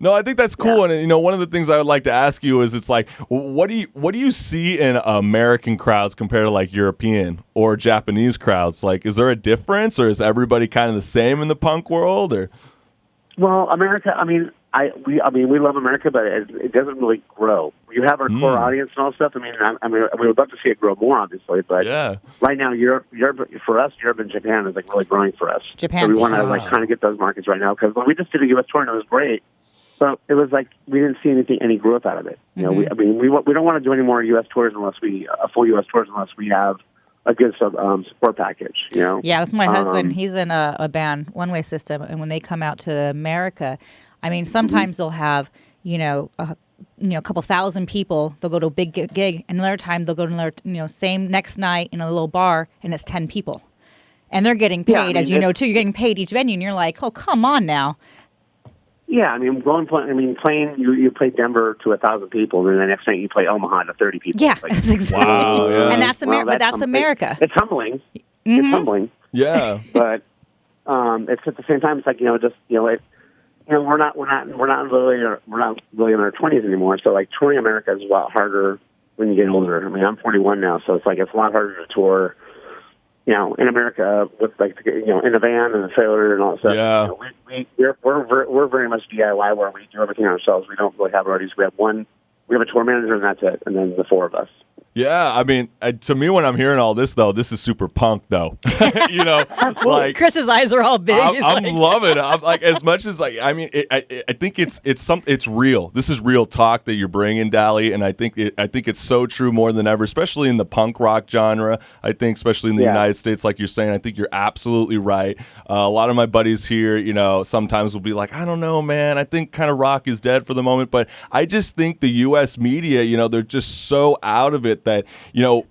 No, I think that's cool. And, one of the things I would like to ask you is it's like, what do you see in American crowds compared to like European or Japanese crowds? Like, is there a difference, or is everybody kind of the same in the punk world? Or Well, America, we love America, but it doesn't really grow. You have our core audience and all stuff. We would love to see it grow more, obviously, but right now, Europe, for us, Europe and Japan is like really growing for us. Japan. So we want to like kind of get those markets right now, because when we just did a U.S. tour and it was great, but it was like we didn't see any growth out of it. We don't want to do any more U.S. tours unless full U.S. tours unless we have a good support package. Yeah, with my husband, he's in a band, One Way System, and when they come out to America, sometimes they'll have a couple thousand people. They'll go to a big gig, and another time they'll go to another same next night in a little bar, and it's 10 people, and they're getting paid, as you know too. You're getting paid each venue, and you're like, oh, come on now. Yeah, playing, you play Denver to 1,000 people, and then the next night you play Omaha to 30 people. Yeah, that's exactly. Wow, yeah. And that's America. But that's America. It's humbling. It's humbling. Yeah. But it's at the same time, it's like we're not really in our 20s anymore. So like touring America is a lot harder when you get older. I'm 41 now, so it's like it's a lot harder to tour. In America with in a van and a trailer and all that stuff. Yeah. We're very much DIY, where we do everything ourselves. We don't really have roadies. We have a tour manager, and that's it, and then the four of us. Yeah, to me, when I'm hearing all this, though, this is super punk, though. Like Chris's eyes are all big. I'm loving it. I'm like, as much as like, I think it's real. This is real talk that you're bringing, Dalley, and I think it's so true more than ever, especially in the punk rock genre. I think, especially in the United States, like you're saying, I think you're absolutely right. A lot of my buddies here, sometimes will be like, I don't know, man. I think kind of rock is dead for the moment, but I just think the U.S. media, they're just so out of it that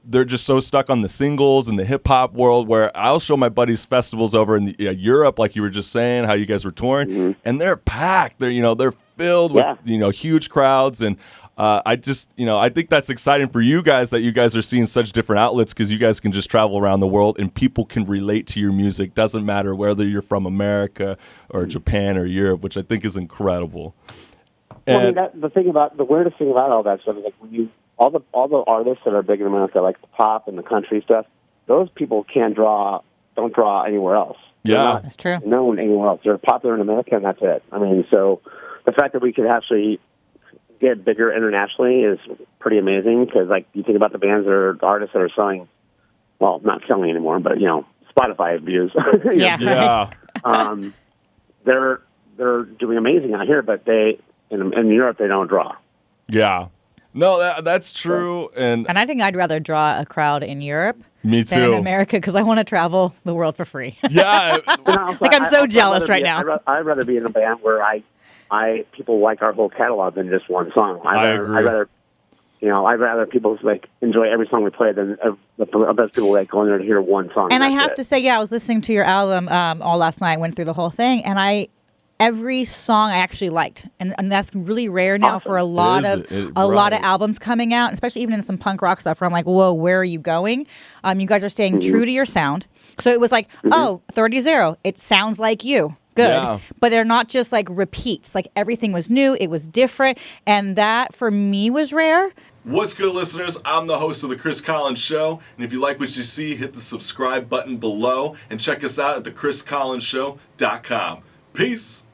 they're just so stuck on the singles and the hip hop world, where I'll show my buddies festivals over in Europe, like you were just saying, how you guys were touring, and they're packed. They're filled with huge crowds, and I think that's exciting for you guys, that you guys are seeing such different outlets, because you guys can just travel around the world and people can relate to your music. Doesn't matter whether you're from America or Japan or Europe, which I think is incredible. And the weirdest thing about all that stuff is like when all the artists that are big in America, like the pop and the country stuff, those people don't draw anywhere else. Yeah, that's true. Known anywhere else. They're popular in America, and that's it. So the fact that we could actually get bigger internationally is pretty amazing, because like you think about the artists that are selling, well, not selling anymore, but Spotify views. Yeah. They're doing amazing out here, but in Europe they don't draw. Yeah. No, that's true, and I think I'd rather draw a crowd in Europe me too. than in America, because I want to travel the world for free. Yeah, I'm so jealous right now. I'd rather be in a band where people like our whole catalog than just one song. I agree. I'd rather people like enjoy every song we play than best people like going there to hear one song. And I have to say, I was listening to your album all last night. I went through the whole thing, and every song I actually liked, and that's really rare now for a lot of albums coming out, especially even in some punk rock stuff, where I'm like, whoa, where are you going? You guys are staying true to your sound. So it was like, 30-0, it sounds like you. Good. Yeah. But they're not just like repeats. Like everything was new, it was different, and that for me was rare. What's good, listeners? I'm the host of The Chris Collins Show, and if you like what you see, hit the subscribe button below and check us out at thechriscollinsshow.com. Peace.